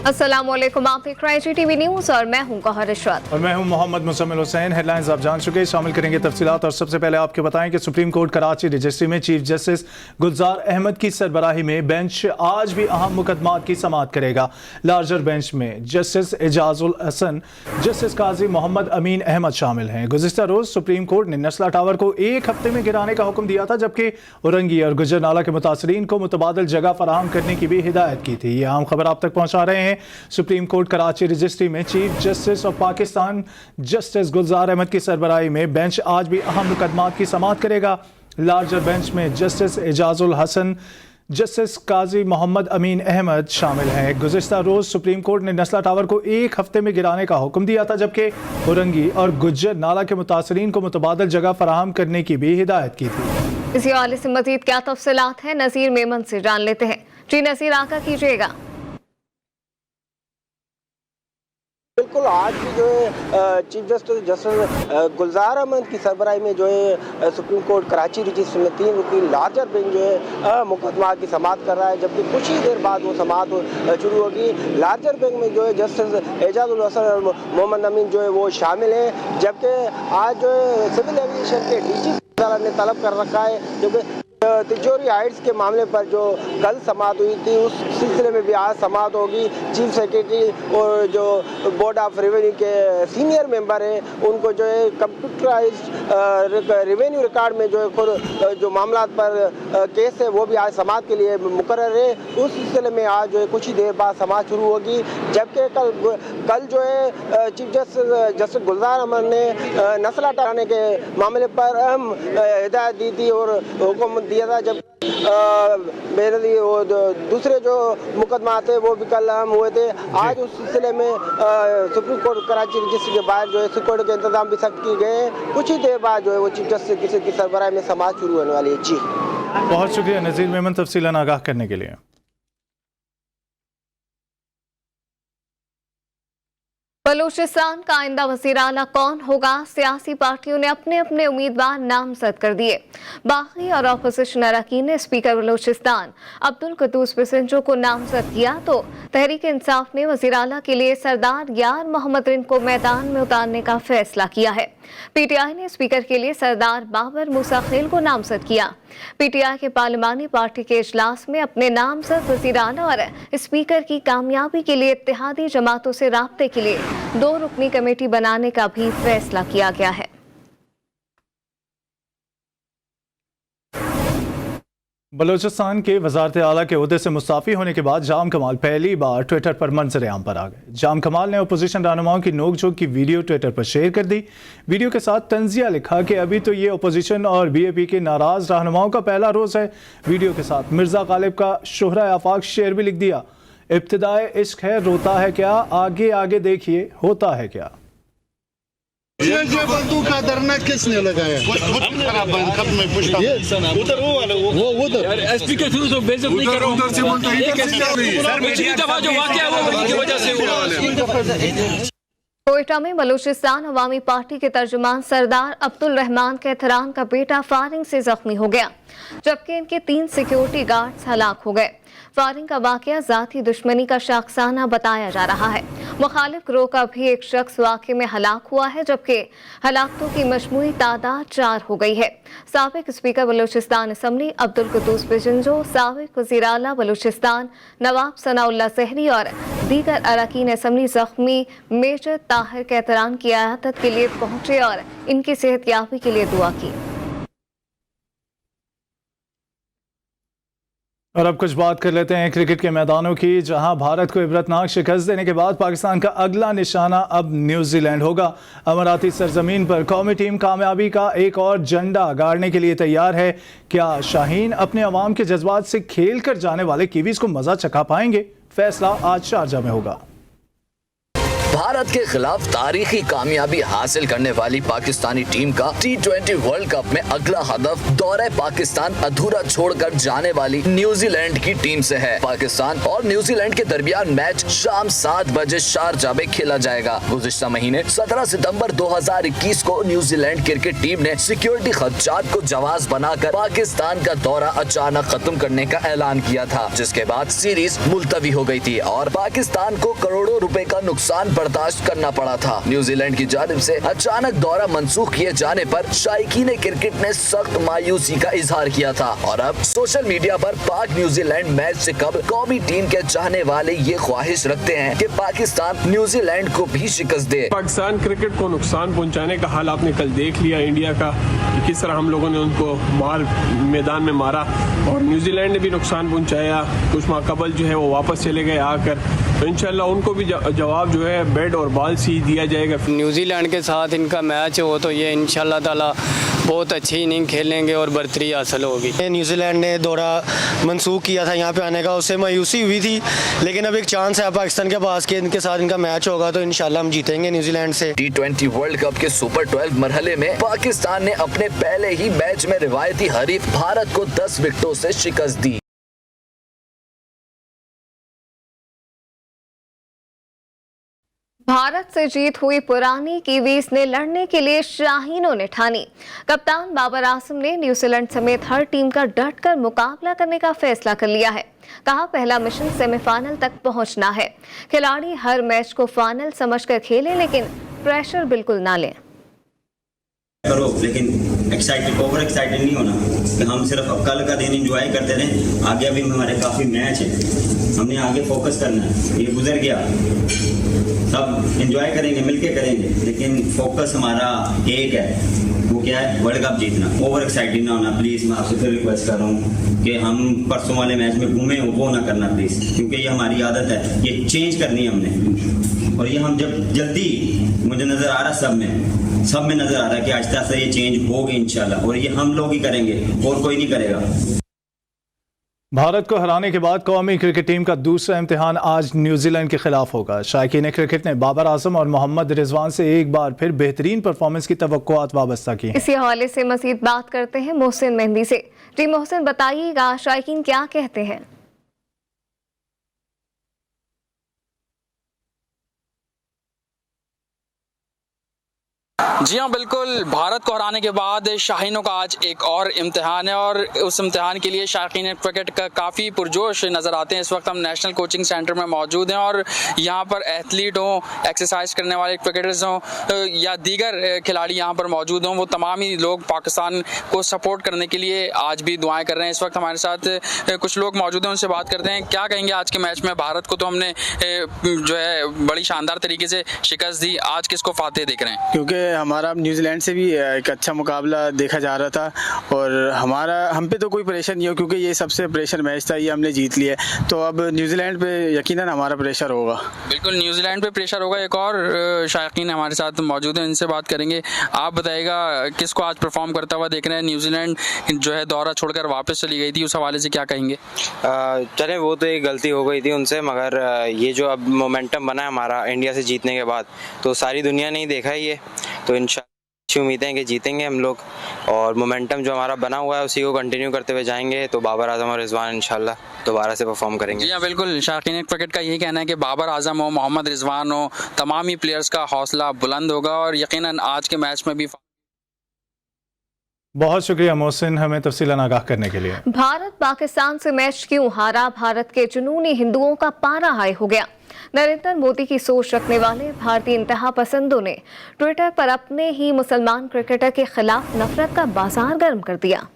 अस्सलामुअलैकुम, आप देख रहे हैं GTV न्यूज़ और मैं हूं गौहर इशरत और मैं हूं मोहम्मद मुसम्मिल हुसैन। हेडलाइंस आप जान चुके, शामिल करेंगे तफसीलात। और सबसे पहले आपको बताएं कि सुप्रीम कोर्ट कराची रजिस्ट्री में चीफ जस्टिस गुलजार अहमद की सरबराही में बेंच आज भी अहम मुकदमात की समाअत करेगा। लार्जर बेंच में जस्टिस एजाजुल हसन, जस्टिस काजी मोहम्मद अमीन अहमद शामिल हैं। गुज़िश्ता रोज सुप्रीम कोर्ट ने नस्ला टावर को एक हफ्ते में गिराने का हुक्म दिया था, जबकि औरंगी और गुजर नाला के मुतासरीन को मुतबादल जगह फराहम करने की भी हिदायत की थी। ये अहम खबर आप तक पहुँचा रहे हैं। सुप्रीम कोर्ट कराची रजिस्ट्री में chief justice of Pakistan justice Gulzar Ahmed की सरबराही में बेंच आज भी अहम मुकदमात की समाअत करेगा। लार्जर बेंच में जस्टिस एजाजुल हसन, जस्टिस काजी मोहम्मद अमीन अहमद शामिल हैं। गुज़िश्ता रोज सुप्रीम कोर्ट ने नस्ला टावर को एक हफ्ते में गिराने का हुक्म दिया था, जबकि औरंगी और गुज्जर नाला के मुतासरीन को मुतबादल जगह फराहम करने की भी हिदायत की थी। इसी हवाले से मजीद क्या तफसीलात हैं, नज़ीर मेमन से जान लेते हैं। जी नज़ीर, आका कीजिएगा। बिल्कुल, आज भी जो है चीफ जस्टिस गुलजार अहमद की सरबराही में जो है सुप्रीम कोर्ट कराची रजिस्ट्री में 3 रुकनी लार्जर बेंच जो है मुकदमा की समाअत कर रहा है, जबकि कुछ ही देर बाद वो समाअत शुरू होगी। लार्जर बेंच में जो है जस्टिस एजाजुल हसन और मोहम्मद अमीन जो है वो शामिल हैं, जबकि आज जो है सिविल एविएशन के DG ने तलब कर रखा है, जो तिजोरी हाइट्स के मामले पर जो कल समाअत हुई थी उस सिलसिले में भी आज समाअत होगी। चीफ सेक्रेटरी और जो बोर्ड ऑफ रेवेन्यू के सीनियर मेंबर हैं उनको जो है कंप्यूटराइज्ड रेवेन्यू रिकॉर्ड में जो है खुद जो मामला पर केस है वो भी आज समाअत के लिए मुकर्रर है। उस सिलसिले में आज जो है कुछ ही देर बाद समाअत शुरू होगी, जबकि कल जो है चीफ जस्टिस गुलजार अहमद ने नस्ला हटाने के मामले पर अहम हिदायत दी थी और हुक्म दिया था, जब दूसरे जो मुकदमा थे वो भी कल अहम हुए थे। आज उस सिलसिले में सुप्रीम कोर्ट कराची रजिस्ट्री के बाहर जो है सिक्योरिटी के इंतजाम भी सख्त किए गए हैं। कुछ ही देर बाद जो है वो चीफ जस्टिस की सरबराही में समाअत शुरू होने वाली है। जी बहुत शुक्रिया नज़ीर मेमन तफसीलन आगाह करने के लिए। बलूचिस्तान का आइंदा वज़ीर आला कौन होगा? सियासी पार्टियों ने अपने अपने उम्मीदवार नामजद कर दिए। बागी और अपोजिशन अरकान ने स्पीकर बलूचिस्तान अब्दुल कुद्दूस बिसिंजो को नामजद किया, तो तहरीक इंसाफ ने वज़ीर आला के लिए सरदार यार मोहम्मद रिन को मैदान में उतारने का फैसला किया है। PTI ने स्पीकर के लिए सरदार बाबर मूसा खेल को नामजद किया। PTI के पार्लिमानी पार्टी के इजलास में अपने नामजद वज़ीर आला और स्पीकर की कामयाबी के लिए इत्तेहादी जमातों से राब्ते के लिए 2 रुकनी कमेटी बनाने का भी फैसला किया गया है। बलूचिस्तान के वज़ारत आला के ओहदे से मुस्ताफ़ी होने के बाद जाम कमाल पहली बार ट्विटर पर मंजर आम पर आ गए। जाम कमाल ने अपोजिशन रहनुमाओं की नोकझोंक की वीडियो ट्विटर पर शेयर कर दी। वीडियो के साथ तंजिया लिखा कि अभी तो ये अपोजिशन और BAP के नाराज रहनुमाओं का पहला रोज़ है। वीडियो के साथ मिर्ज़ा गालिब का शोहरा आफाक शेर भी लिख दिया। इब्तिदाए इश्क है रोता है क्या, आगे आगे देखिए होता है क्या। ये बंदूक का धरना किसने लगाया? उधर वो वाला वो उधर एसपी के थ्रू तो बेइज्जत नहीं कर रहा हूं, पिछली दफा जो वाकया हुआ उनकी वजह से हुआ। कोयटा में बलूचिस्तान अवामी पार्टी के तर्जुमान सरदार अब्दुल रहमान के एहतराम का बेटा फायरिंग से जख्मी हो गया, जबकि इनके 3 सिक्योरिटी गार्ड्स हलाक हो गए। फायरिंग का वाकया जाती दुश्मनी का शाखसाना बताया जा रहा है। मुखालिफ ग्रोह का भी एक शख्स वाकये में हलाक हुआ है, जबकि हलाकतों की मजमूई तादाद 4 हो गई है। साबिक स्पीकर बलूचिस्तान असम्बली अब्दुल कुद्दूस बिसिंजो, साबिक वज़ीर आला बलूचिस्तान नवाब सनाउल्लाह ज़हरी और दीगर अरकान असम्बली जख्मी मेजर ताहिर के एहतराम की इयादत के लिए पहुंचे और इनकी सेहतयाबी के लिए दुआ की। और अब कुछ बात कर लेते हैं क्रिकेट के मैदानों की, जहां भारत को इबरतनाक शिकस्त देने के बाद पाकिस्तान का अगला निशाना अब न्यूजीलैंड होगा। अमाराती सरजमीन पर कौमी टीम कामयाबी का एक और झंडा गाड़ने के लिए तैयार है। क्या शाहीन अपने अवाम के जज्बात से खेल कर जाने वाले कीवीज को मजा चखा पाएंगे? फैसला आज शारजा में होगा। भारत के खिलाफ तारीखी कामयाबी हासिल करने वाली पाकिस्तानी टीम का T20 वर्ल्ड कप में अगला हदफ दौरे पाकिस्तान अधूरा छोड़कर जाने वाली न्यूजीलैंड की टीम से है। पाकिस्तान और न्यूजीलैंड के दरमियान मैच शाम 7 बजे शारजाह में खेला जाएगा। गुज़िश्ता महीने 17 सितंबर 2021 को न्यूजीलैंड क्रिकेट टीम ने सिक्योरिटी खदशात को जवाब बनाकर पाकिस्तान का दौरा अचानक खत्म करने का ऐलान किया था, जिसके बाद सीरीज मुलतवी हो गई थी और पाकिस्तान को करोड़ों रुपए का नुकसान बर्दाश्त करना पड़ा था। न्यूजीलैंड की जानिब से अचानक दौरा मंसूख किए जाने पर शायकीन क्रिकेट ने सख्त मायूसी का इजहार किया था और अब सोशल मीडिया पर पाक न्यूजीलैंड मैच से कबल कौमी टीम के चाहने वाले ये ख्वाहिश रखते हैं कि पाकिस्तान न्यूजीलैंड को भी शिकस्त दे। पाकिस्तान क्रिकेट को नुकसान पहुंचाने का हाल आपने कल देख लिया इंडिया का, कि किस तरह हम लोगों ने उनको मैदान में मारा और न्यूजीलैंड ने भी नुकसान पहुंचाया। कुछ माह कबल जो है वो वापस चले गए आकर, तो इंशाल्लाह उनको भी जवाब जो है बैट और बॉल से ही दिया जाएगा। न्यूजीलैंड के साथ इनका मैच हो तो ये इंशाल्लाह ताला बहुत अच्छी इनिंग खेलेंगे और बर्तरी हासिल होगी। न्यूजीलैंड ने दौरा मंसूख किया था यहाँ पे आने का, उससे मायूसी हुई थी, लेकिन अब एक चांस है पाकिस्तान के पास कि इनके साथ इनका मैच होगा तो इंशाल्लाह हम जीतेंगे न्यूजीलैंड से। T20 वर्ल्ड कप के सुपर 12 मरहले में पाकिस्तान ने अपने पहले ही मैच में रिवायती हरीफ भारत को 10 विकेटों से शिकस्त दी। भारत से जीत हुई पुरानी कीवीज ने लड़ने के लिए शाहीनों ने ठानी। कप्तान बाबर आजम ने न्यूजीलैंड समेत हर टीम का डटकर मुकाबला करने का फैसला कर लिया है। कहा, पहला मिशन सेमीफाइनल तक पहुंचना है। खिलाड़ी हर मैच को फाइनल समझकर खेलें, लेकिन प्रेशर बिल्कुल ना लें। करो लेकिन एक्साइटेड, ओवर एक्साइटेड नहीं होना कि हम सिर्फ अब कल का दिन एंजॉय करते रहें। आगे अभी हमारे काफ़ी मैच है, हमने आगे फोकस करना है। ये गुजर गया, सब एंजॉय करेंगे, मिलके करेंगे, लेकिन फोकस हमारा एक है, वो क्या है, वर्ल्ड कप जीतना। ओवर एक्साइटेड ना होना प्लीज़। मैं आपसे फिर रिक्वेस्ट कर रहा हूँ कि हम परसों वाले मैच में घूमें, वो ना करना प्लीज़, क्योंकि ये हमारी आदत है, ये चेंज करनी है हमने। और ये हम जब जल्दी, मुझे नज़र आ रहा सब में नजर आ रहा है कि आहिस्ता आहिस्ता ये चेंज होगी इंशाल्लाह, और ये हम लोग ही करेंगे और कोई नहीं करेगा। भारत को हराने के बाद कौमी क्रिकेट टीम का दूसरा इम्तिहान आज न्यूजीलैंड के खिलाफ होगा। शायकीन क्रिकेट ने बाबर आजम और मोहम्मद रिजवान से एक बार फिर बेहतरीन परफॉर्मेंस की तवक्कुआत वाबस्ता की। इसी हवाले से मजीद बात करते हैं मोहसिन मेहंदी से। जी मोहसिन, बताइएगा शायकीन क्या कहते हैं? जी हाँ, बिल्कुल। भारत को हराने के बाद शाहीनों का आज एक और इम्तिहान है और उस इम्तिहान के लिए शायकीन क्रिकेट का काफ़ी पुरजोश नज़र आते हैं। इस वक्त हम नेशनल कोचिंग सेंटर में मौजूद हैं और यहाँ पर एथलीट हों, एक्सरसाइज करने वाले क्रिकेटर्स हों या दीगर खिलाड़ी यहाँ पर मौजूद हों, वो तमाम ही लोग पाकिस्तान को सपोर्ट करने के लिए आज भी दुआएं कर रहे हैं। इस वक्त हमारे साथ कुछ लोग मौजूद हैं, उनसे बात करते हैं। क्या कहेंगे आज के मैच में? भारत को तो हमने जो है बड़ी शानदार तरीके से शिकस्त दी, आज किसको फातेह देख रहे हैं? क्योंकि हमारा न्यूजीलैंड से भी एक अच्छा मुकाबला देखा जा रहा था और हम पे तो कोई प्रेशर नहीं हो, क्योंकि ये सबसे प्रेशर मैच था, ये हमने जीत लिया, तो अब न्यूजीलैंड पे यकीनन हमारा प्रेशर होगा। बिल्कुल, न्यूजीलैंड पे प्रेशर होगा। एक और शायकीन हमारे साथ मौजूद हैं, इनसे बात करेंगे। आप बताइएगा किसको आज परफॉर्म करता हुआ देख रहे हैं? न्यूजीलैंड जो है दौरा छोड़कर वापस चली गई थी, उस हवाले से क्या कहेंगे? चले, वो तो एक गलती हो गई थी उनसे, मगर ये जो अब मोमेंटम बना है हमारा इंडिया से जीतने के बाद, तो सारी दुनिया ने ही देखा है ये, तो इंशाल्लाह अच्छी उम्मीदें हैं कि जीतेंगे हम लोग और मोमेंटम जो हमारा बना हुआ है उसी को कंटिन्यू करते हुए जाएंगे, तो बाबर आजम और रिजवान इंशाल्लाह दोबारा से परफॉर्म करेंगे। जी हाँ, बिल्कुल। शायकीन क्रिकेट का यही कहना है कि बाबर आजम हो, मोहम्मद रिजवान हो, तमाम ही प्लेयर्स का हौसला बुलंद होगा और यकीनन आज के मैच में भी। बहुत शुक्रिया मोहसिन, हमें तफसीलन आगाह करने के लिए। भारत पाकिस्तान से मैच क्यों हारा? भारत के जुनूनी हिंदुओं का पारा हाई हो गया। नरेंद्र मोदी की सोच रखने वाले भारतीय इंतहा पसंदों ने ट्विटर पर अपने ही मुसलमान क्रिकेटर के खिलाफ नफरत का बाजार गर्म कर दिया।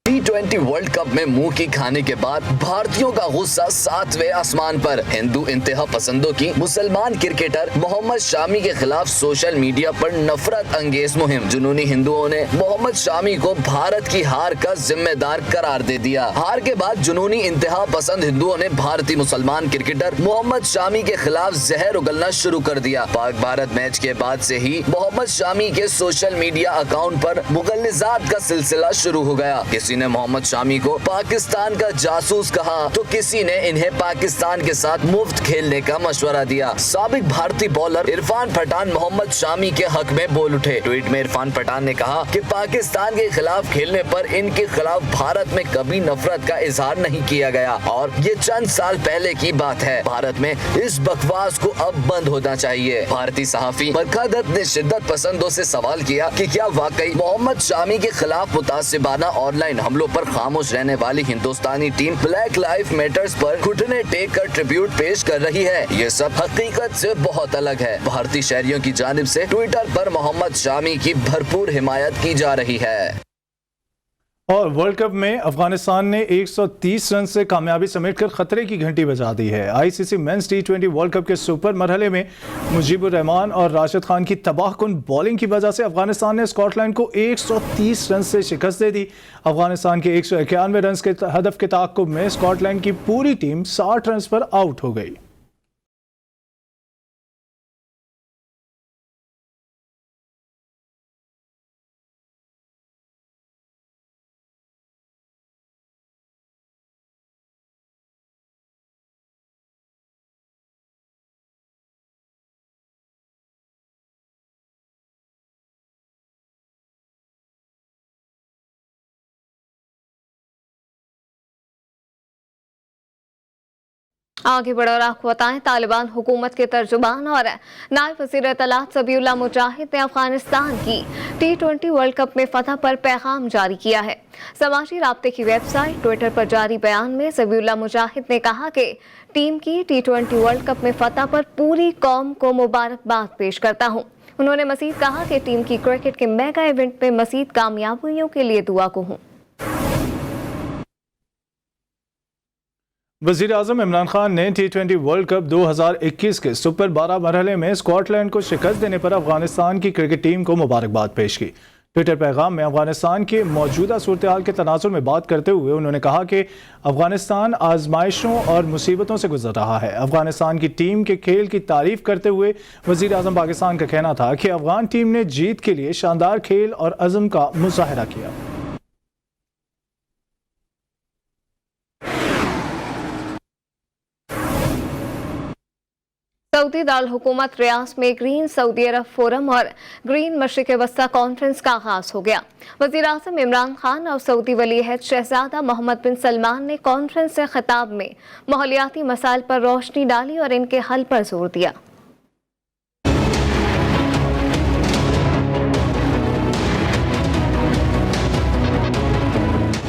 T20 वर्ल्ड कप में मुंह की खाने के बाद भारतीयों का गुस्सा 7वें आसमान पर। हिंदू इंतहा पसंदों की मुसलमान क्रिकेटर मोहम्मद शामी के खिलाफ सोशल मीडिया पर नफरत अंगेज मुहिम। जुनूनी हिंदुओं ने मोहम्मद शामी को भारत की हार का जिम्मेदार करार दे दिया। हार के बाद जुनूनी इंतहा पसंद हिंदुओं ने भारतीय मुसलमान क्रिकेटर मोहम्मद शामी के खिलाफ जहर उगलना शुरू कर दिया। पाक भारत मैच के बाद से ही मोहम्मद शामी के सोशल मीडिया अकाउंट पर मुगल्लिजात का सिलसिला शुरू हो गया। किसी किसी ने मोहम्मद शामी को पाकिस्तान का जासूस कहा तो किसी ने इन्हें पाकिस्तान के साथ मुफ्त खेलने का मशवरा दिया। साबिक भारतीय बॉलर इरफान पठान मोहम्मद शामी के हक में बोल उठे। ट्वीट में इरफान पठान ने कहा कि पाकिस्तान के खिलाफ खेलने पर इनके खिलाफ भारत में कभी नफरत का इजहार नहीं किया गया और ये चंद साल पहले की बात है। भारत में इस बकवास को अब बंद होना चाहिए। भारतीय सहाफी बरखा दत्त ने शिद्दत पसंदों से सवाल किया कि क्या वाकई मोहम्मद शामी के खिलाफ मुतासिबाना ऑनलाइन हमलों पर खामोश रहने वाली हिंदुस्तानी टीम ब्लैक लाइफ मैटर्स पर घुटने टेक कर ट्रिब्यूट पेश कर रही है। ये सब हकीकत से बहुत अलग है। भारतीय शहरियों की जानिब से ट्विटर पर मोहम्मद शामी की भरपूर हिमायत की जा रही है। और वर्ल्ड कप में अफगानिस्तान ने 130 रन से कामयाबी समेटकर खतरे की घंटी बजा दी है। आईसीसी मेंस टी20 वर्ल्ड कप के सुपर मरहले में मुजीबुर रहमान और राशिद खान की तबाहकुन बॉलिंग की वजह से अफगानिस्तान ने स्कॉटलैंड को 130 रन से शिकस्त दे दी। अफगानिस्तान के 191 रन के हदफ के ताक़ुब में स्कॉटलैंड की पूरी टीम 60 रन पर आउट हो गई। आगे बढ़ और आपको बताएं, तालिबान हुकूमत के तर्जुमान और नायब वज़ीर इत्तलात ज़बीउल्लाह मुजाहिद ने अफगानिस्तान की टी20 वर्ल्ड कप में फतह पर पैगाम जारी किया है। समाजी राब्ते की वेबसाइट ट्विटर पर जारी बयान में ज़बीउल्लाह मुजाहिद ने कहा कि टीम की टी20 वर्ल्ड कप में फतह पर पूरी कौम को मुबारकबाद पेश करता हूँ। उन्होंने मज़ीद कहा कि टीम की क्रिकेट के मेगा इवेंट में मज़ीद कामयाबियों के लिए दुआ को हूँ। वज़ीर आज़म इमरान खान ने टी20 वर्ल्ड कप 2021 के सुपर 12 मरहले में स्कॉटलैंड को शिकस्त देने पर अफगानिस्तान की क्रिकेट टीम को मुबारकबाद पेश की। ट्विटर पैगाम में अफगानिस्तान के मौजूदा सूरत हाल के तनाजुर में बात करते हुए उन्होंने कहा कि अफगानिस्तान आजमाइशों और मुसीबतों से गुजर रहा है। अफगानिस्तान की टीम के खेल की तारीफ करते हुए वज़ीर आज़म पाकिस्तान का कहना था कि अफगान टीम ने जीत के लिए शानदार खेल और अज़म का मुज़ाहरा किया। सऊदी दारुल हुकूमत रियाद में ग्रीन सऊदी अरब फोरम और ग्रीन मशरिक़ वस्ता कॉन्फ्रेंस का आगाज हो गया। वज़ीर आज़म इमरान खान और सऊदी वली अहद शहजादा मोहम्मद बिन सलमान ने कॉन्फ्रेंस से खिताब में माहौलियाती मसाइल पर रोशनी डाली और इनके हल पर जोर दिया।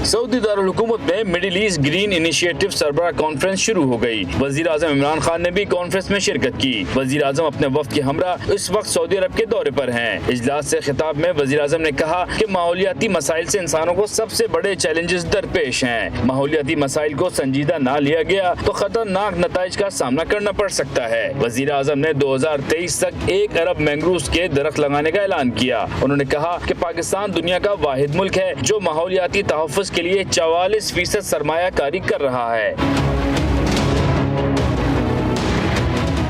सऊदी दारुल हुकूमत में मिडिल ईस्ट ग्रीन इनिशिएटिव सरबराह कॉन्फ्रेंस शुरू हो गई। वजीर आज़म इमरान खान ने भी कॉन्फ्रेंस में शिरकत की। वजीर आज़म अपने वफ्द के हमरा इस वक्त सऊदी अरब के दौरे पर हैं। इजलास से खिताब में वजीर आज़म ने कहा कि माहौलियाती मसाइल से इंसानों को सबसे बड़े चैलेंजेस दरपेश हैं। माहौलियाती मसाइल को संजीदा ना लिया गया तो खतरनाक नताइज का सामना करना पड़ सकता है। वजीर आज़म ने 2023 तक 1 अरब मैंग्रोव्स के दरख्त लगाने का ऐलान किया। उन्होंने कहा कि पाकिस्तान दुनिया का वाहिद मुल्क है जो माहौलियाती तहफ़्फ़ुज़ के लिए 44% सरमायाकारी कर रहा है।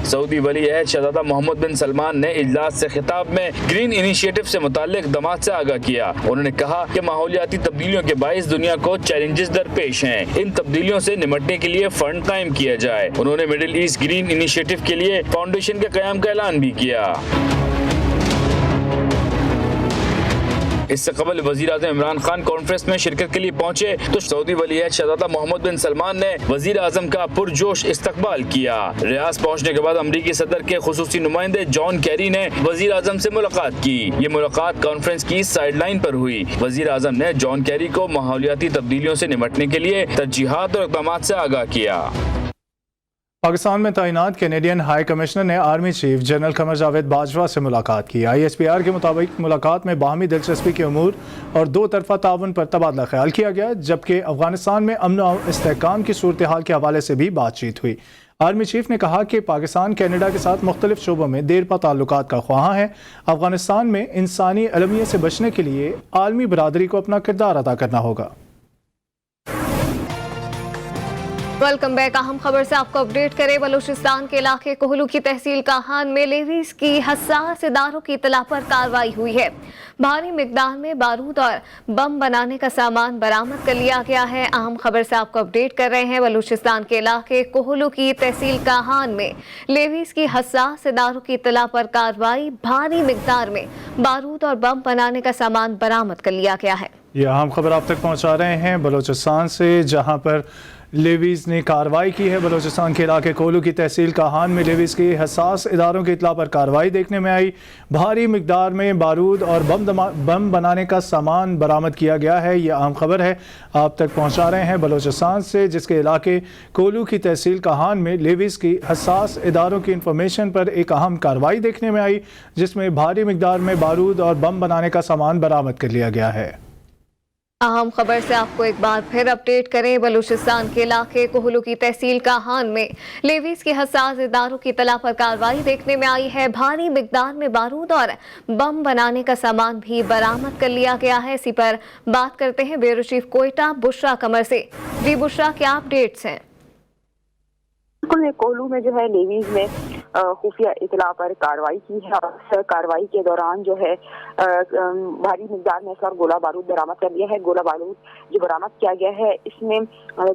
सऊदी वली अहद शहजादा मोहम्मद बिन सलमान ने इजलास से खिताब में ग्रीन इनिशिएटिव से मुताल्लिक इक़दामात से आगाह किया। उन्होंने कहा कि माहौलियाती तब्दीलियों के बाइस दुनिया को चैलेंजेस दरपेश हैं। इन तब्दीलियों से निपटने के लिए फंड कायम किया जाए। उन्होंने मिडिल ईस्ट ग्रीन इनिशिएटिव के लिए फाउंडेशन के क़याम का ऐलान भी किया। इससे कबल वजीर आज़म इमरान खान कॉन्फ्रेंस में शिरकत के लिए पहुंचे तो सऊदी वली अहद शहजादा मोहम्मद बिन सलमान ने वजीर आज़म का पुरजोश इस्तकबाल किया। रियाद पहुंचने के बाद अमरीकी सदर के खुसूसी नुमाइंदे जॉन कैरी ने वजीर आज़म से मुलाकात की। ये मुलाकात कॉन्फ्रेंस की साइडलाइन पर हुई। वजीर आज़म ने जॉन कैरी को माहौलियाती तब्दीलियों से निपटने के लिए तरजीहात और इक़दामात से आगाह किया। पाकिस्तान में तैनात कैनेडियन हाई कमिश्नर ने army chief general Qamar Javed Bajwa से मुलाकात की। ISPR के मुताबिक मुलाकात में बाहमी दिलचस्पी के अमूर और दो तरफा ताउन पर तबादला ख्याल किया गया, जबकि अफगानिस्तान में अमन और इस्तेहकाम की सूरत हाल के हवाले से भी बातचीत हुई। आर्मी चीफ ने कहा कि पाकिस्तान कनाडा के साथ मुख्तलिफ शोबों में देरपा ताल्लुकात का ख्वाहां है। अफगानिस्तान में इंसानी अलमियत से बचने के लिए आलमी बरादरी को अपना किरदार अदा करना होगा। Welcome back. अहम खबर से आपको अपडेट करें। बलूचिस्तान के इलाके कोहलू की तहसील काहान में लेवीज की हसास इदारों की इतला पर कार्रवाई हुई है। भारी मिकदार में बारूद और बम बनाने का सामान बरामद कर लिया गया है। अहम खबर से आपको अपडेट कर रहे हैं। बलूचिस्तान के इलाके कोहलू की तहसील काहान में लेवीज की हसास इदारों की इतला पर कार्रवाई। भारी मिकदार में बारूद और बम बनाने का सामान बरामद कर लिया गया है। ये अहम खबर आप तक पहुंचा रहे हैं बलूचिस्तान से, जहां पर लेवीज ने कार्रवाई की है। बलूचिस्तान के इलाके कोहलू की तहसील काहान में लेवीज की हसास इदारों की इतला पर कार्रवाई देखने में आई। भारी मिकदार में बारूद और बम बनाने का सामान बरामद किया गया है। यह अहम खबर है आप तक पहुंचा रहे हैं बलूचिस्तान से, जिसके इलाके कोहलू की तहसील काहान में लेवीज की हसास इदारों की इंफॉर्मेशन पर एक अहम कार्रवाई देखने में आई, जिसमें भारी मिकदार में बारूद और बम बनाने का सामान बरामद कर लिया गया है। अहम खबर से आपको एक बार फिर अपडेट करें। बलूचिस्तान के इलाके कोहलू की तहसील काहान में लेवीज की हसास इदारों की तला पर कार्रवाई देखने में आई है। भारी मिकदार में बारूद और बम बनाने का सामान भी बरामद कर लिया गया है। इसी पर बात करते हैं ब्यूरो चीफ कोयटा बुशरा कमर से। जी बुशरा, क्या अपडेट्स हैं? बिल्कुल, कोहलू में जो है लेवीज ने खुफिया इतला पर कार्रवाई की है और कार्रवाई के दौरान जो है भारी मिकदार में और गोला बारूद बरामद कर लिया है। गोला बारूद जो बरामद किया गया है इसमें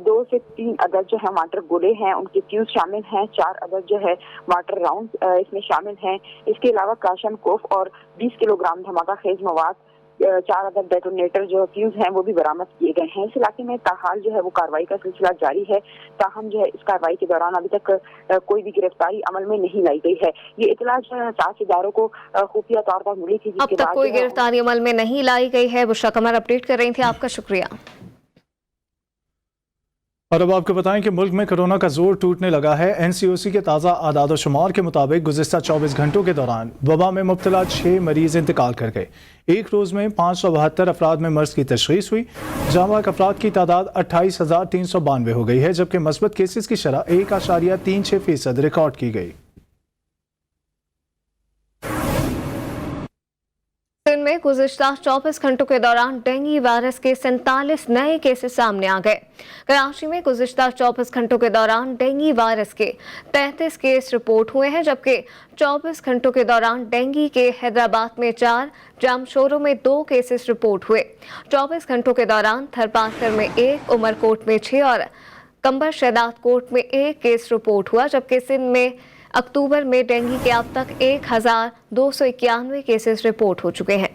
2 से 3 अदद जो है वाटर गोले हैं, उनके फ्यूज शामिल हैं। 4 अदद जो है वाटर राउंड इसमें शामिल हैं। इसके अलावा काशन कोफ और 20 किलोग्राम धमाका खेज मवाद, 4 अदद डेटोनेटर जो फ्यूज हैं वो भी बरामद किए गए हैं। इस इलाके में ताहाल जो है वो कार्रवाई का सिलसिला जारी है। ताहम जो है इस कार्रवाई के दौरान अभी तक कोई भी गिरफ्तारी अमल में नहीं लाई गई है। ये इतला जो है 7 इदारों को खुफिया तौर पर मिली थी, अब तक कोई गिरफ्तारी अमल में नहीं लाई गई है। बुशरा कमर अपडेट कर रही थी, आपका शुक्रिया। और अब आपको बताएं कि मुल्क में कोरोना का जोर टूटने लगा है। NCOC के ताज़ा आदाद-ओ-शुमार के मुताबिक गुज़िश्ता 24 घंटों के दौरान वबा में मुब्तला 6 मरीज इंतकाल कर गए। एक रोज़ में 572 अफराद में मर्ज की तशख़ीस हुई। जामबाग अफराद की तादाद 28,392 हो गई है, जबकि मस्बत केसेस की शरह 1.36% रिकॉर्ड की गई। दिन में गुज़िश्ता 24 घंटों के दौरान डेंगू वायरस के 47 नए केसेस सामने आ गए। कराची में गुज़िश्ता 24 घंटों के दौरान डेंगू वायरस के 33 केस रिपोर्ट हुए हैं, जबकि 24 घंटों के दौरान डेंगू के हैदराबाद में 4, जामशोरों में 2 केसेस रिपोर्ट हुए। 24 घंटों के दौरान थरपाकर में 1, उमरकोट में 6 और कंबर शहदाद कोट में 1 केस रिपोर्ट हुआ, जबकि सिंध में अक्टूबर में डेंगू के अब तक 1,291 केसेस रिपोर्ट हो चुके हैं।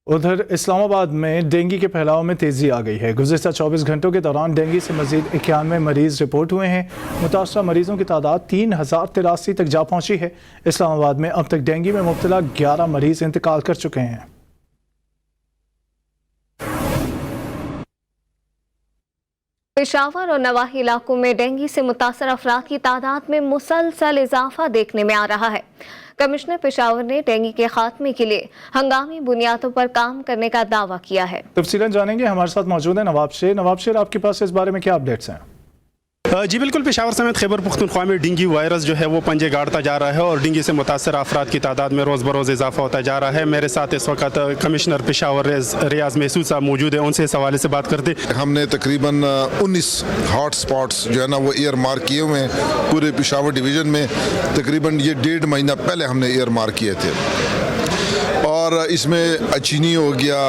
उधर इस्लामाबाद में डेंगू के फैलाव में तेज़ी आ गई है। गुज़िश्ता 24 घंटों के दौरान डेंगू से मजीद 91 मरीज रिपोर्ट हुए हैं। मुतासरा मरीजों की तादाद 3,083 तक जा पहुंची है। इस्लामाबाद में अब तक डेंगू में मुब्तला 11 मरीज इंतकाल कर चुके हैं। पेशावर और नवाही इलाकों में डेंगू से मुतासर अफराद की तादाद में मुसलसल इजाफा देखने में आ रहा है। कमिश्नर पेशावर ने डेंगू के खात्मे के लिए हंगामी बुनियादों पर काम करने का दावा किया है। तफसीलन जानेंगे, हमारे साथ मौजूद है नवाब शेर। नवाब शेर, आपके पास इस बारे में क्या अपडेट्स हैं? जी बिल्कुल, पेशावर समेत खैबर पख्तूनख्वा में डेंगू वायरस जो है वो पंजे गाड़ता जा रहा है और डेंगू से मुतासर अफराद की तादाद में रोज़ बरोज़ इजाफा होता जा रहा है। मेरे साथ इस वक्त कमिश्नर पेशावर रियाज महसूस साहब मौजूद है, उनसे इस हवाले से बात करते। हमने तकरीबन 19 हॉट स्पॉट्स जो है ना वो एयर मार्क किए हुए हैं पूरे पेशावर डिवीज़न में। तकरीबन ये 1.5 महीना पहले हमने एयर मार्क किए थे और इसमें अचीनी हो गया,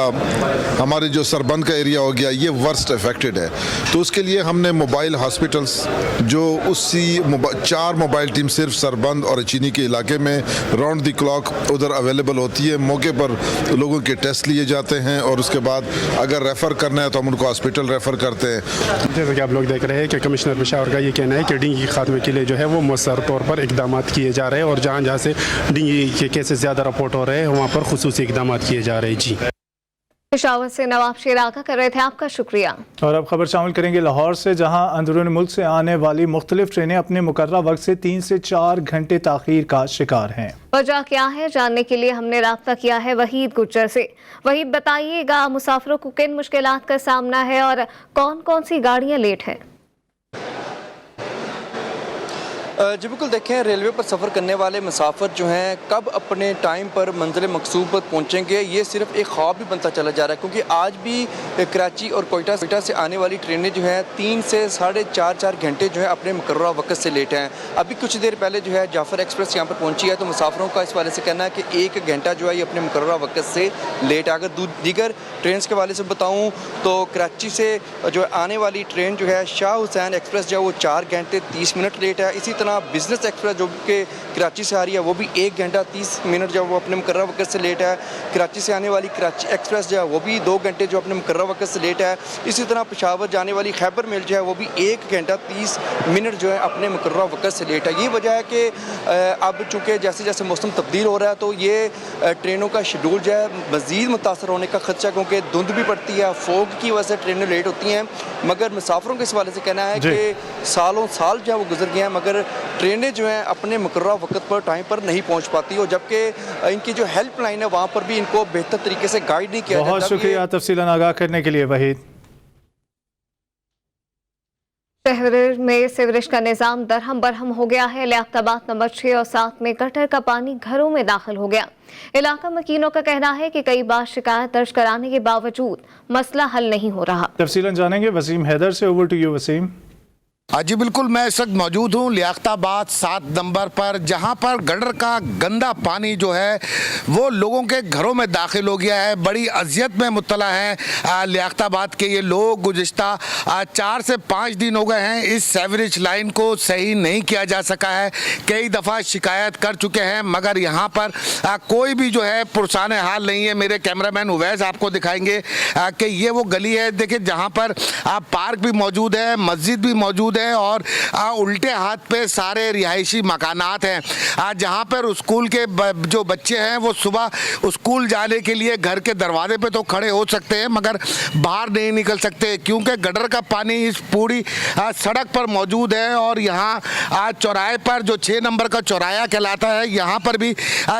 हमारे जो सरबंद का एरिया हो गया, ये वर्स्ट अफेक्टेड है। तो उसके लिए हमने मोबाइल हॉस्पिटल्स जो 4 मोबाइल टीम सिर्फ सरबंद और अचीनी के इलाके में राउंड द क्लॉक उधर अवेलेबल होती है। मौके पर लोगों के टेस्ट लिए जाते हैं और उसके बाद अगर रेफ़र करना है तो हम उनको हॉस्पिटल रेफ़र करते हैं। जैसे कि आप लोग देख रहे हैं कि कमिश्नर पेशावर का ये कहना है कि डेंगू के खात्मे के लिए जो है वो मौसर तौर पर इकदाम किए जा रहे हैं और जहाँ जहाँ से डेंगू के केसेस ज़्यादा रिपोर्ट हो रहे हैं वहाँ पर खुसूसी इकदाम किए जा रहे हैं। जी पेशावर से नवाब शेर आगा कर रहे थे, आपका शुक्रिया। और अब खबर शामिल करेंगे लाहौर से, जहां अंदरूनी मुल्क से आने वाली मुख्तलिफ ट्रेनें अपने मुकर्रर वक्त से 3 से 4 घंटे ताखीर का शिकार हैं। वजह क्या है, जानने के लिए हमने राब्ता किया है वहीद गुज्जर से। वहीद, बताइएगा मुसाफिरों को किन मुश्किलात का सामना है और कौन कौन सी गाड़ियाँ लेट हैं? जी बिल्कुल, देखें रेलवे पर सफ़र करने वाले मुसाफिर जो हैं कब अपने टाइम पर मंजिल मकसूद पर पहुँचेंगे, ये सिर्फ एक ख्वाब भी बनता चला जा रहा है, क्योंकि आज भी कराची और कोयटा से आने वाली ट्रेनें जो हैं 3 से 4.5 घंटे जो है अपने मुकर्रर वक्त से लेट हैं। अभी कुछ देर पहले जो है जाफर एक्सप्रेस यहाँ पर पहुँची है, तो मुसाफिरों का इस वाले से कहना है कि 1 घंटा जो है ये अपने मुकर्रर वक्त से लेट है। अगर दीगर ट्रेन के वाले से बताऊँ तो कराची से जो आने वाली ट्रेन जो है शाह हुसैन एक्सप्रेस जो है वो 4 घंटे 30 मिनट लेट है। इसी तरह बिजनेस एक्सप्रेस जो कि कराची से आ रही है वो भी 1 घंटा 30 मिनट जो वो अपने मुकर्रर वक्त से लेट है। कराची से आने वाली कराची एक्सप्रेस जो है वो भी 2 घंटे जो अपने मुकर्रर वक्त से लेट है। इसी तरह पेशावर जाने वाली खैबर मेल जो है वो भी 1 घंटा 30 मिनट जो है अपने मुकर्रर वक्त से लेट है। ये वजह है कि अब चूँकि जैसे जैसे मौसम तब्दील हो रहा है तो ये ट्रेनों का शेड्यूल जो है मज़ीद मुतासर होने का खदशा, क्योंकि धुंध भी पड़ती है, फोग की वजह से ट्रेनें लेट होती हैं। मगर मुसाफिरों के इस वाले से कहना है कि सालों साल जो है वो गुजर गए हैं मगर ट्रेनें जो हैं अपने मुकर्रर वक्त पर टाइम पर नहीं पहुंच पाती, और जबकि इनकी जो हेल्पलाइन है वहाँ पर भी इनको बेहतर तरीके से गाइड नहीं किया जाता। बहुत शुक्रिया तफसीलन आगाह करने के लिए वहीद। शहर में सीवरेज का निज़ाम दरहम बरहम हो गया है। लियाकताबाद नंबर 6 और 7 में गटर का पानी घरों में दाखिल हो गया। इलाका मकीनों का कहना है कि कई बार शिकायत दर्ज कराने के बावजूद मसला हल नहीं हो रहा। तफसीलन जानेंगे वसीम हैदर से। Over to you Wasim. जी बिल्कुल, मैं इस वक्त मौजूद हूँ लियाकताबाद 7 नंबर पर, जहाँ पर गटर का गंदा पानी जो है वो लोगों के घरों में दाखिल हो गया है। बड़ी अजियत में मुब्तला हैं लियाकताबाद के ये लोग। गुज़िश्ता 4 से 5 दिन हो गए हैं इस सेवरेज लाइन को सही नहीं किया जा सका है। कई दफ़ा शिकायत कर चुके हैं मगर यहाँ पर कोई भी जो है पुरसान हाल नहीं है। मेरे कैमरामैन उवैस आपको दिखाएंगे कि ये वो गली है, देखिए, जहाँ पर पार्क भी मौजूद है, मस्जिद भी मौजूद है और उल्टे हाथ पे सारे रिहायशी मकानात हैं। जहाँ पर स्कूल के जो बच्चे हैं वो सुबह स्कूल जाने के लिए घर के दरवाजे पे तो खड़े हो सकते हैं मगर बाहर नहीं निकल सकते, क्योंकि गटर का पानी इस पूरी सड़क पर मौजूद है। और यहाँ चौराहे पर जो 6 नंबर का चौराहा कहलाता है, यहाँ पर भी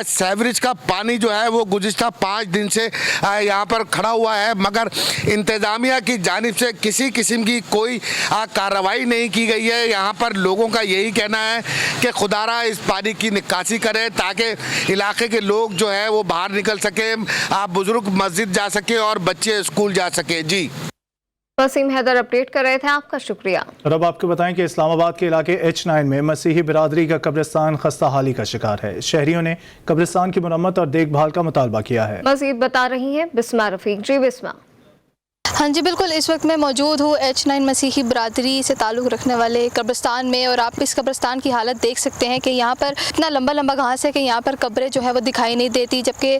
सीवरेज का पानी जो है वो गुज़िश्ता 5 दिन से यहाँ पर खड़ा हुआ है मगर इंतज़ामिया की जानिब से किसी किस्म की कोई कार्रवाई नहीं की गई है। यहाँ पर लोगों का यही कहना है कि खुदारा इस पानी की निकासी करें ताकि इलाके के लोग जो है वो बाहर निकल सके, बुजुर्ग मस्जिद जा सके और बच्चे स्कूल जा सके। जी वसीम हैदर अपडेट कर रहे थे, आपका शुक्रिया। और अब आपको बताएं कि इस्लामाबाद के इलाके H9 में मसीही बिरादरी का कब्रिस्तान खस्ता हाली का शिकार है। शहरियों ने कब्रिस्तान की मरम्मत और देखभाल का मुतालबा किया है। मजीद बता रही हैं बिस्मा रफीक। जी बिस्मा। हाँ जी बिल्कुल, इस वक्त मैं मौजूद हूँ H9 मसीही बरादरी से ताल्लुक़ रखने वाले कब्रिस्तान में, और आप इस कब्रिस्तान की हालत देख सकते हैं कि यहाँ पर इतना लंबा लंबा घास है कि यहाँ पर कब्रें जो है वो दिखाई नहीं देती, जबकि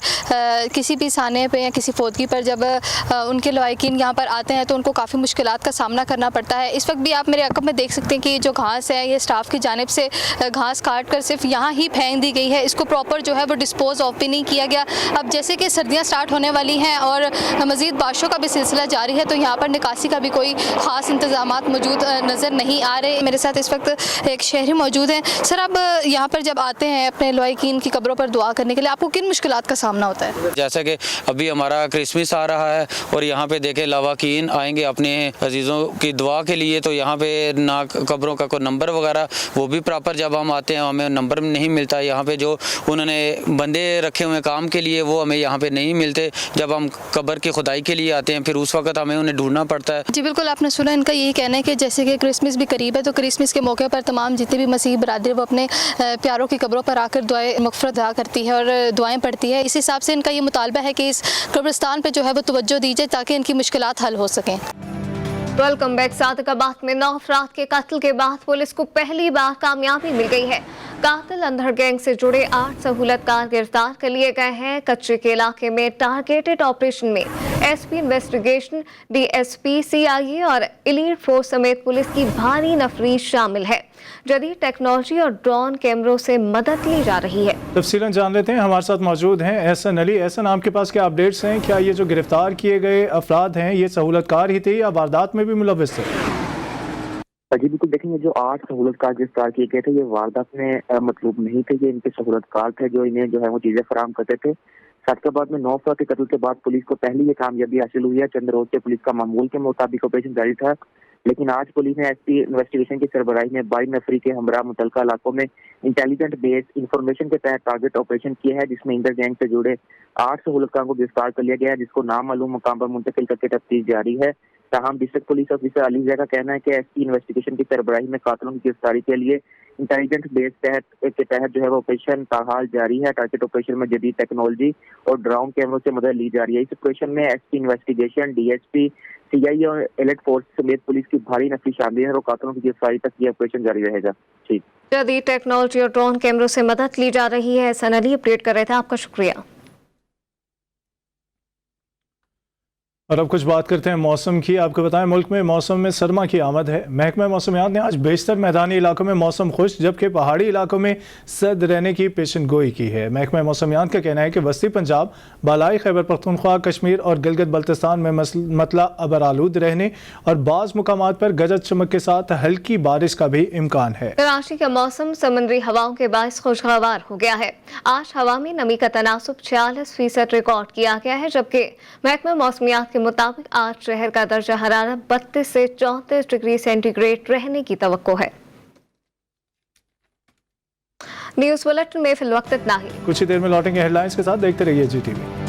किसी भी साने पे या किसी फौतगी पर जब उनके लवाकिन यहाँ पर आते हैं तो उनको काफ़ी मुश्किलात का सामना करना पड़ता है। इस वक्त भी आप मेरे अकब में देख सकते हैं कि जो घास है ये स्टाफ की जानिब से घास काट कर सिर्फ यहाँ ही फेंक दी गई है, इसको प्रॉपर जो है वो डिस्पोज ऑफ भी नहीं किया गया। अब जैसे कि सर्दियाँ स्टार्ट होने वाली हैं और मज़ीद बारिशों का भी सिलसिला जारी है तो यहाँ पर निकासी का भी कोई ख़ास इंतजामात मौजूद नज़र नहीं आ रहे। मेरे साथ इस वक्त एक शहरी मौजूद हैं। सर, आप यहाँ पर जब आते हैं अपने लवाकिन की कब्रों पर दुआ करने के लिए, आपको किन मुश्किलात का सामना होता है? जैसा कि अभी हमारा क्रिसमस आ रहा है और यहाँ पे देखें लवाकिन आएंगे अपने अजीज़ों की दुआ के लिए, तो यहाँ पे ना कब्रों का कोई नंबर वगैरह वो भी प्रॉपर जब हम आते हैं हमें नंबर नहीं मिलता। यहाँ पे जो उन्होंने बंदे रखे हुए काम के लिए वो हमें यहाँ पे नहीं मिलते। जब हम कब्र की खुदाई के लिए आते हैं फिर उस वक्त हमें उन्हें ढूंढना पड़ता है। जी बिल्कुल, आपने सुना, इनका यही कहना है कि जैसे कि क्रिसमस भी करीब है तो क्रिसमस के मौके पर तमाम जितने भी मसीही बरादरी वो अपने प्यारों की कब्रों पर आकर दुआएं मग़फ़िरत अदा करती है और दुआएं पढ़ती है। इस हिसाब से इनका ये मुतालबा है कि इस कब्रिस्तान पर जो है वो तवज्जो दी जाए ताकि इनकी मुश्किलात हल हो सकें। Welcome back. सादकाबाद में 9 अफराद के कत्ल के बाद पुलिस को पहली बार कामयाबी मिल गई है। कातिल अंधड़ गैंग से जुड़े 8 सहूलतकार गिरफ्तार कर लिए गए हैं। कच्चे के इलाके में टारगेटेड ऑपरेशन में एसपी इन्वेस्टिगेशन, डीएसपी, सीआईए और एलीट फोर्स समेत पुलिस की भारी नफरी शामिल है। जदीद टेक्नोलॉजी और ड्रोन कैमरों से मदद ली जा रही है। तफसीलन जान लेते हैं, हमारे साथ मौजूद हैं एहसन अली। एहसन, आपके पास क्या अपडेट्स हैं? क्या ये जो गिरफ्तार किए गए अफराद हैं ये सहूलतकार ही थे या वारदात में भी मुलव्विस थे? जी बिल्कुल, देखेंगे जो 8 सहूलतकार गिरफ्तार किए गए थे ये वारदात में मतलूब नहीं थे, ये इनके सहूलतकार थे जो इन्हें जो है वो चीज़ें फराहम करते थे। सादकाबाद में 9 अफराद के कत्ल के बाद पुलिस को पहली ये कामयाबी हासिल हुई है। चंद रोज से पुलिस का मामूल के मुताबिक ऑपरेशन जारी था। लेकिन आज पुलिस ने एसपी इन्वेस्टिगेशन की सरबराही में 22 नफरी के हमरा मुतलका इलाकों में इंटेलिजेंट बेस्ड इंफॉर्मेशन के तहत टारगेट ऑपरेशन किया है, जिसमें इंदर गैंग से जुड़े 8 सहूलतकारों को गिरफ्तार कर लिया गया है, जिसको नामालूम मुकाम पर मुंतकिल करके तफ्तीश जारी है। ताहम डिस्ट्रिक्ट पुलिस ऑफिसर अली जै का कहना है कि एसपी इन्वेस्टिगेशन की सरबराही में कातिलों की गिरफ्तारी के लिए इंटेलिजेंट बेस के तहत जो है वो ऑपरेशन ताहाल जारी है। टारगेट ऑपरेशन में जदीद टेक्नोलॉजी और ड्रोन कैमरों से मदद ली जा रही है। इस ऑपरेशन में एसपी इन्वेस्टिगेशन, डीएसपी, सीआई और एलर्ट फोर्स समेत पुलिस की भारी नफरी शामिल है और कातिलों की गिरफ्तारी तक ये ऑपरेशन जारी रहेगा। ठीक, जदीद टेक्नोलॉजी और ड्रोन कैमरों से मदद ली जा रही है। एहसान अली अपडेट कर रहे थे, आपका शुक्रिया। और अब कुछ बात करते हैं मौसम की। आपको बताएं मुल्क में मौसम में सरमा की आमद है। महकमा मौसमियात ने आज बेशतर मैदानी इलाकों में मौसम खुश जबकि पहाड़ी इलाकों में सर्द रहने की पेशन गोई की है। महकमा मौसमियात का कहना है कि वस्ती पंजाब, बालाई खैबर पख्तूनख्वा, कश्मीर और गिलगित बल्तिस्तान में मतला अबरालूद रहने और बाज़ मुकामात पर गरज चमक के साथ हल्की बारिश का भी इम्कान है। कराची का मौसम समुद्री हवाओं के बायस खुशगवार हो गया है। आज हवा में नमी का तनासुब 46% रिकॉर्ड किया गया है, जबकि महकमा मौसमियात के मुताबिक आज शहर का दर्जा हरारत 32 से 34 डिग्री सेंटीग्रेड रहने की तवक्को है। न्यूज़ बुलेटिन में फिलवक्त इतना ही। कुछ ही देर में लौटेंगे हेडलाइंस के साथ। देखते रहिए GTV।